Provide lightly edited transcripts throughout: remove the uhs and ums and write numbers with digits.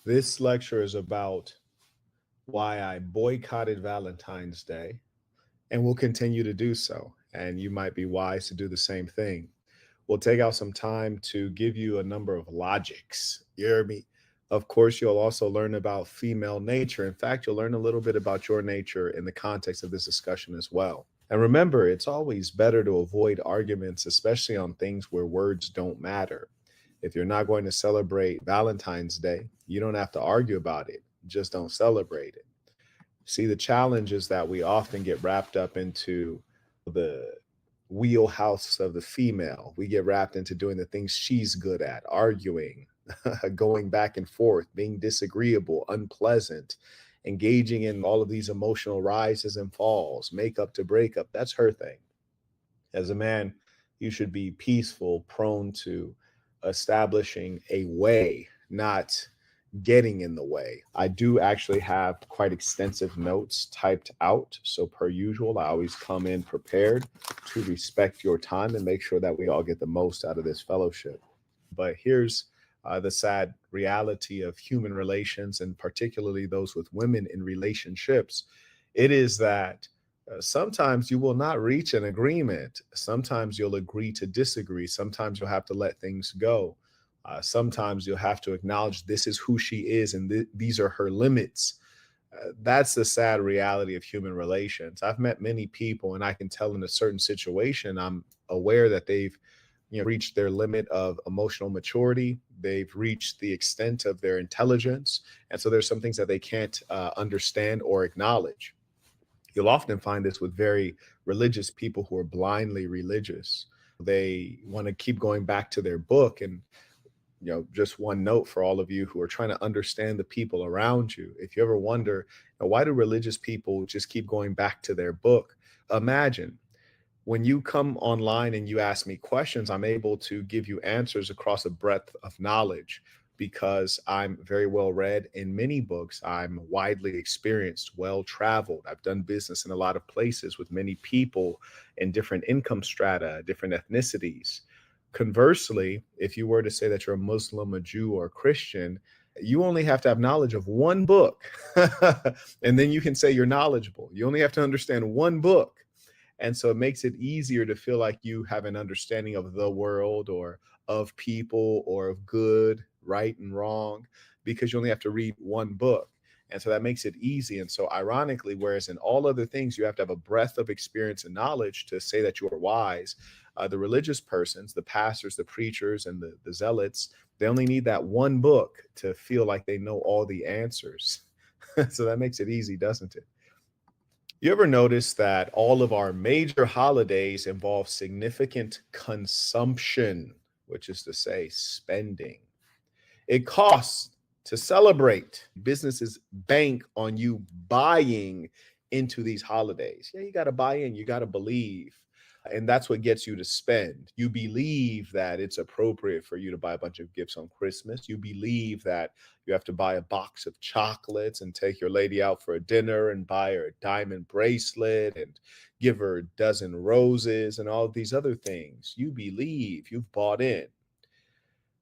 This lecture is about why I boycotted Valentine's Day and will continue to do so. And you might be wise to do the same thing. We'll take out some time to give you a number of logics. You hear me? Of course, you'll also learn about female nature. In fact, you'll learn a little bit about your nature in the context of this discussion as well. And remember, it's always better to avoid arguments, especially on things where words don't matter. If you're not going to celebrate Valentine's Day, you don't have to argue about it. Just don't celebrate it. See, the challenge is that we often get wrapped up into the wheelhouse of the female. We get wrapped into doing the things she's good at, arguing, going back and forth, being disagreeable, unpleasant, engaging in all of these emotional rises and falls, makeup to breakup. That's her thing. As a man, you should be peaceful, prone to establishing a way, not getting in the way. I do actually have quite extensive notes typed out. So, per usual, I always come in prepared to respect your time and make sure that we all get the most out of this fellowship. But here's the sad reality of human relations, and particularly those with women in relationships. It is that sometimes you will not reach an agreement. Sometimes you'll agree to disagree. Sometimes you'll have to let things go. Sometimes you'll have to acknowledge this is who she is and these are her limits. That's the sad reality of human relations. I've met many people, and I can tell in a certain situation, I'm aware that they've reached their limit of emotional maturity. They've reached the extent of their intelligence. And so there's some things that they can't understand or acknowledge. You'll often find this with very religious people who are blindly religious. They want to keep going back to their book. And just one note for all of you who are trying to understand the people around you. If you ever wonder, why do religious people just keep going back to their book? Imagine when you come online and you ask me questions, I'm able to give you answers across a breadth of knowledge because I'm very well read in many books. I'm widely experienced, well traveled. I've done business in a lot of places with many people in different income strata, different ethnicities. Conversely, if you were to say that you're a Muslim, a Jew, or a Christian, you only have to have knowledge of one book, and then you can say you're knowledgeable. You only have to understand one book. And so it makes it easier to feel like you have an understanding of the world or of people or of good, right, and wrong, because you only have to read one book. And so that makes it easy. And so ironically, whereas in all other things, you have to have a breadth of experience and knowledge to say that you are wise, the religious persons, the pastors, the preachers, and the zealots, they only need that one book to feel like they know all the answers. So that makes it easy, doesn't it? You ever notice that all of our major holidays involve significant consumption, which is to say, spending? It costs to celebrate. Businesses bank on you buying into these holidays. Yeah, you got to buy in, you got to believe. And that's what gets you to spend. You believe that it's appropriate for you to buy a bunch of gifts on Christmas. You believe that you have to buy a box of chocolates and take your lady out for a dinner and buy her a diamond bracelet and give her a dozen roses and all of these other things. You believe, you've bought in.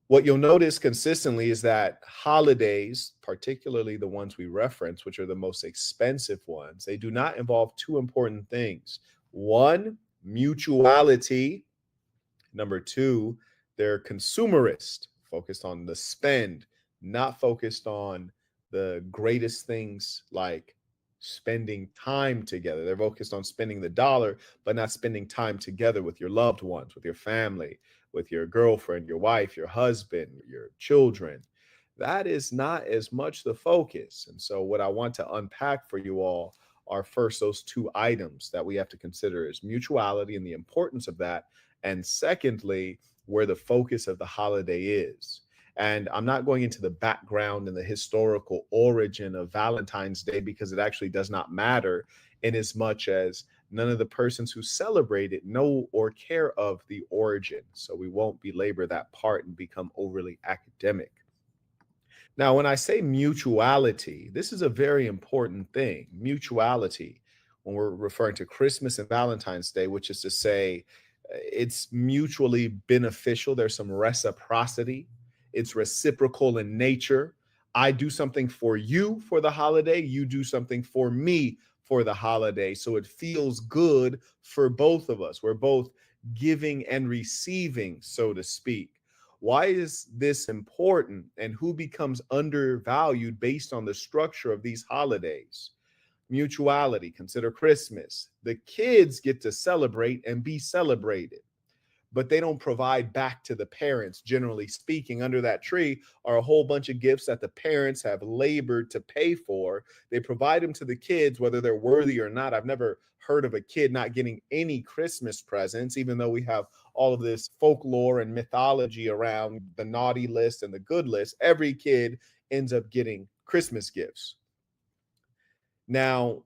What you'll notice consistently is that holidays, particularly the ones we reference, which are the most expensive ones, they do not involve two important things. One, mutuality. Number two, they're consumerist, focused on the spend, not focused on the greatest things like spending time together. They're focused on spending the dollar, but not spending time together with your loved ones, with your family, with your girlfriend, your wife, your husband, your children. That is not as much the focus. And so what I want to unpack for you all are first those two items that we have to consider is mutuality and the importance of that. And secondly, where the focus of the holiday is. And I'm not going into the background and the historical origin of Valentine's Day because it actually does not matter in as much as none of the persons who celebrate it know or care of the origin. So we won't belabor that part and become overly academic. Now, when I say mutuality, this is a very important thing. Mutuality, when we're referring to Christmas and Valentine's Day, which is to say it's mutually beneficial. There's some reciprocity. It's reciprocal in nature. I do something for you for the holiday, you do something for me for the holiday. So it feels good for both of us. We're both giving and receiving, so to speak. Why is this important, and who becomes undervalued based on the structure of these holidays? Mutuality. Consider Christmas. The kids get to celebrate and be celebrated, but they don't provide back to the parents. Generally speaking, under that tree are a whole bunch of gifts that the parents have labored to pay for. They provide them to the kids, whether they're worthy or not. I've never heard of a kid not getting any Christmas presents, even though we have all of this folklore and mythology around the naughty list and the good list. Every kid ends up getting Christmas gifts. Now,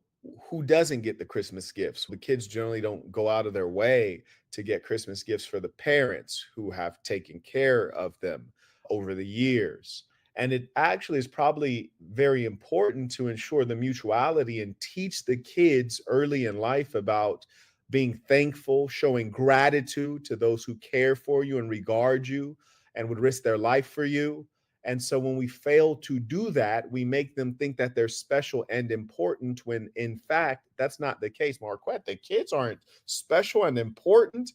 who doesn't get the Christmas gifts? The kids generally don't go out of their way to get Christmas gifts for the parents who have taken care of them over the years. And it actually is probably very important to ensure the mutuality and teach the kids early in life about being thankful, showing gratitude to those who care for you and regard you and would risk their life for you. And so when we fail to do that, we make them think that they're special and important when in fact, that's not the case. Marquette, the kids aren't special and important.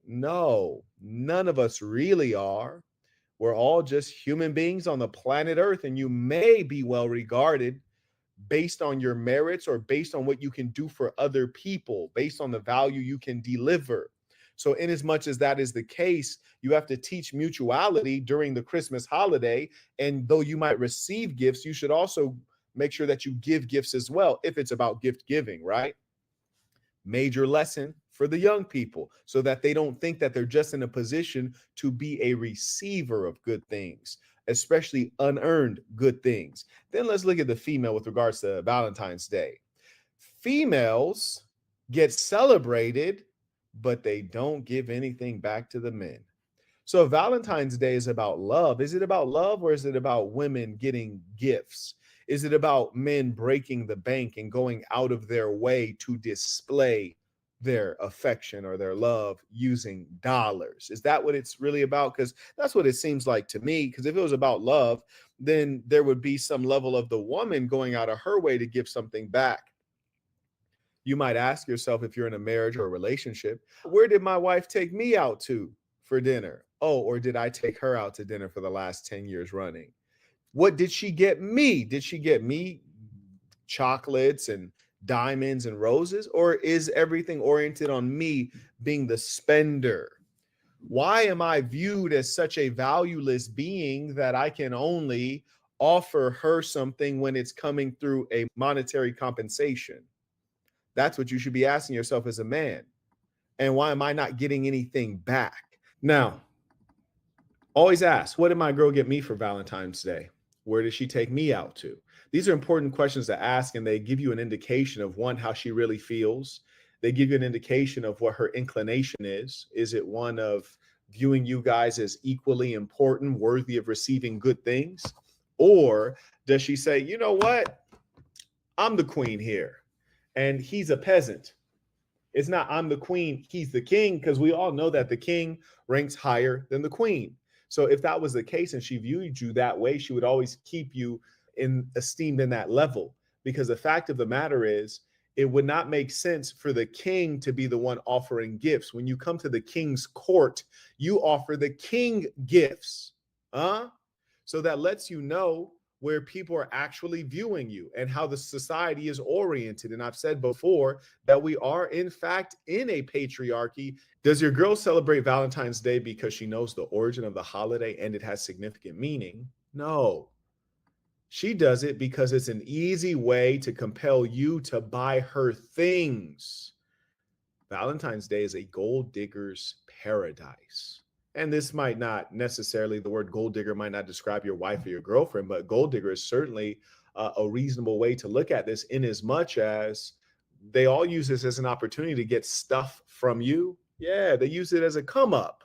No, none of us really are. We're all just human beings on the planet Earth, and you may be well regarded based on your merits or based on what you can do for other people, based on the value you can deliver. So, in as much as that is the case, you have to teach mutuality during the Christmas holiday. And though you might receive gifts, you should also make sure that you give gifts as well, if it's about gift giving, right? Major lesson for the young people, so that they don't think that they're just in a position to be a receiver of good things, especially unearned good things. Then let's look at the female with regards to Valentine's Day. Females get celebrated, but they don't give anything back to the men. So if Valentine's Day is about love, is it about love, or is it about women getting gifts? Is it about men breaking the bank and going out of their way to display their affection or their love using dollars? Is that what it's really about? Because that's what it seems like to me. Because if it was about love, then there would be some level of the woman going out of her way to give something back. You might ask yourself, if you're in a marriage or a relationship, where did my wife take me out to for dinner? Oh, or did I take her out to dinner for the last 10 years running? What did she get me? Did she get me chocolates and diamonds and roses? Or is everything oriented on me being the spender? Why am I viewed as such a valueless being that I can only offer her something when it's coming through a monetary compensation? That's what you should be asking yourself as a man. And why am I not getting anything back? Now, always ask, what did my girl get me for Valentine's Day? Where did she take me out to? These are important questions to ask, and they give you an indication of, one, how she really feels. They give you an indication of what her inclination is. Is it one of viewing you guys as equally important, worthy of receiving good things? Or does she say, you know what? I'm the queen here, and he's a peasant. It's not I'm the queen, he's the king, because we all know that the king ranks higher than the queen. So if that was the case and she viewed you that way, she would always keep you esteemed in that level. Because the fact of the matter is, it would not make sense for the king to be the one offering gifts. When you come to the king's court, you offer the king gifts. So that lets you know where people are actually viewing you and how the society is oriented. And I've said before that we are, in fact, in a patriarchy. Does your girl celebrate Valentine's Day because she knows the origin of the holiday and it has significant meaning? No. She does it because it's an easy way to compel you to buy her things. Valentine's Day is a gold digger's paradise. And this might not necessarily, the word gold digger might not describe your wife or your girlfriend, but gold digger is certainly a reasonable way to look at this, in as much as they all use this as an opportunity to get stuff from you. Yeah, they use it as a come up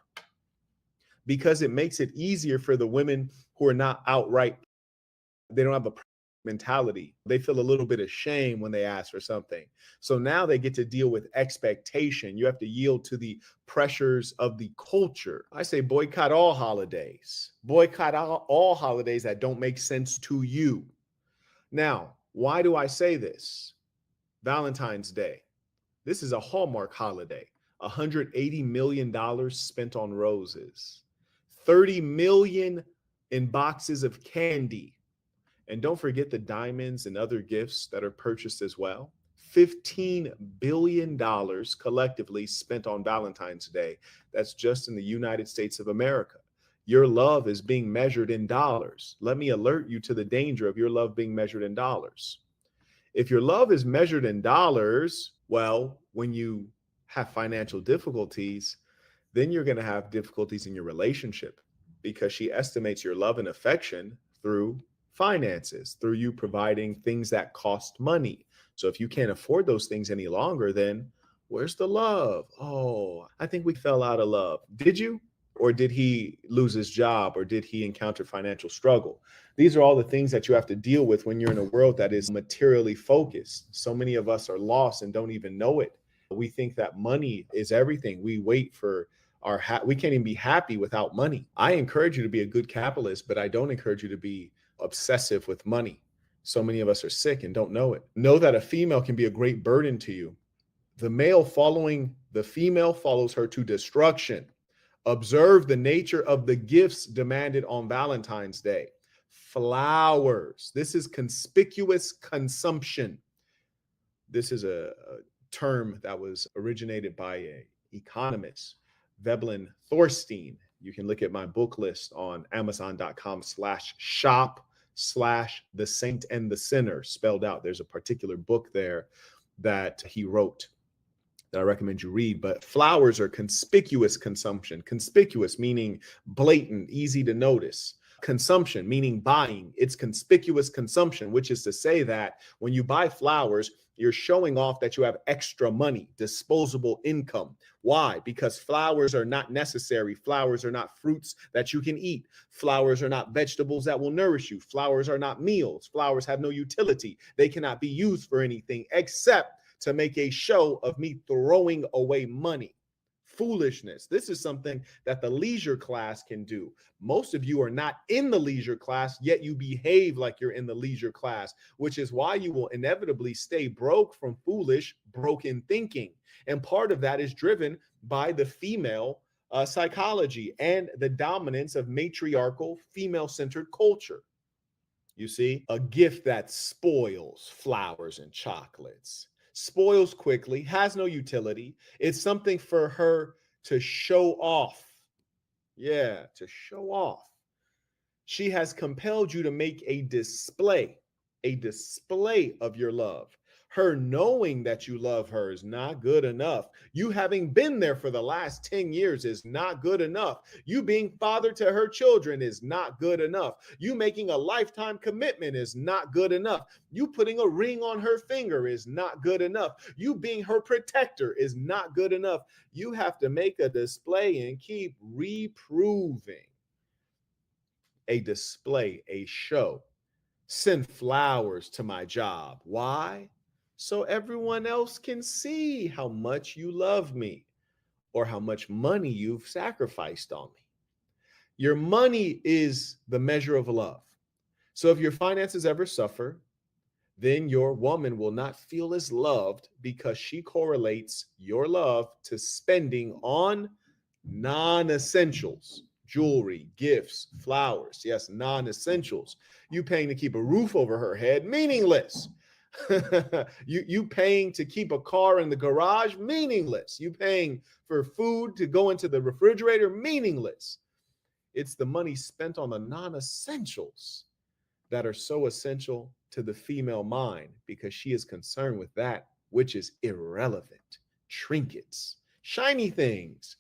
because it makes it easier for the women who are not outright, they don't have a problem mentality. They feel a little bit of shame when they ask for something. So now they get to deal with expectation. You have to yield to the pressures of the culture. I say boycott all holidays. Boycott all holidays that don't make sense to you. Now, why do I say this? Valentine's Day. This is a Hallmark holiday. $180 million spent on roses. 30 million in boxes of candy. And don't forget the diamonds and other gifts that are purchased as well. $15 billion collectively spent on Valentine's Day. That's just in the United States of America. Your love is being measured in dollars. Let me alert you to the danger of your love being measured in dollars. If your love is measured in dollars, well, when you have financial difficulties, then you're going to have difficulties in your relationship because she estimates your love and affection through finances, through you providing things that cost money. So if you can't afford those things any longer, then where's the love? Oh, I think we fell out of love. Did you? Or did he lose his job? Or did he encounter financial struggle? These are all the things that you have to deal with when you're in a world that is materially focused. So many of us are lost and don't even know it. We think that money is everything. We wait for we can't even be happy without money. I encourage you to be a good capitalist, but I don't encourage you to be obsessive with money. So many of us are sick and don't know it. Know that a female can be a great burden to you. The male following the female follows her to destruction. Observe the nature of the gifts demanded on Valentine's Day. Flowers. This is conspicuous consumption. This is a term that was originated by an economist, Veblen Thorstein. You can look at my book list on amazon.com/shop/The Saint and the Sinner spelled out. There's a particular book there that he wrote that I recommend you read. But flowers are conspicuous consumption. Conspicuous meaning blatant, easy to notice. Consumption meaning buying. It's conspicuous consumption, which is to say that when you buy flowers, you're showing off that you have extra money, disposable income. Why? Because flowers are not necessary. Flowers are not fruits that you can eat. Flowers are not vegetables that will nourish you. Flowers are not meals. Flowers have no utility. They cannot be used for anything except to make a show of me throwing away money. Foolishness. This is something that the leisure class can do. Most of you are not in the leisure class, yet you behave like you're in the leisure class, which is why you will inevitably stay broke from foolish, broken thinking. And part of that is driven by the female psychology and the dominance of matriarchal, female-centered culture. You see, a gift that spoils, flowers and chocolates, spoils quickly, has no utility. It's something for her to show off. Yeah, to show off. She has compelled you to make a display of your love. Her knowing that you love her is not good enough. You having been there for the last 10 years is not good enough. You being father to her children is not good enough. You making a lifetime commitment is not good enough. You putting a ring on her finger is not good enough. You being her protector is not good enough. You have to make a display and keep reproving. A display, a show. Send flowers to my job. Why? So everyone else can see how much you love me or how much money you've sacrificed on me. Your money is the measure of love. So if your finances ever suffer, then your woman will not feel as loved because she correlates your love to spending on non-essentials. Jewelry, gifts, flowers. Yes, non-essentials. You paying to keep a roof over her head, meaningless. you paying to keep a car in the garage, meaningless. You paying for food to go into the refrigerator, meaningless. It's the money spent on the non-essentials that are so essential to the female mind because she is concerned with that which is irrelevant. Trinkets, shiny things.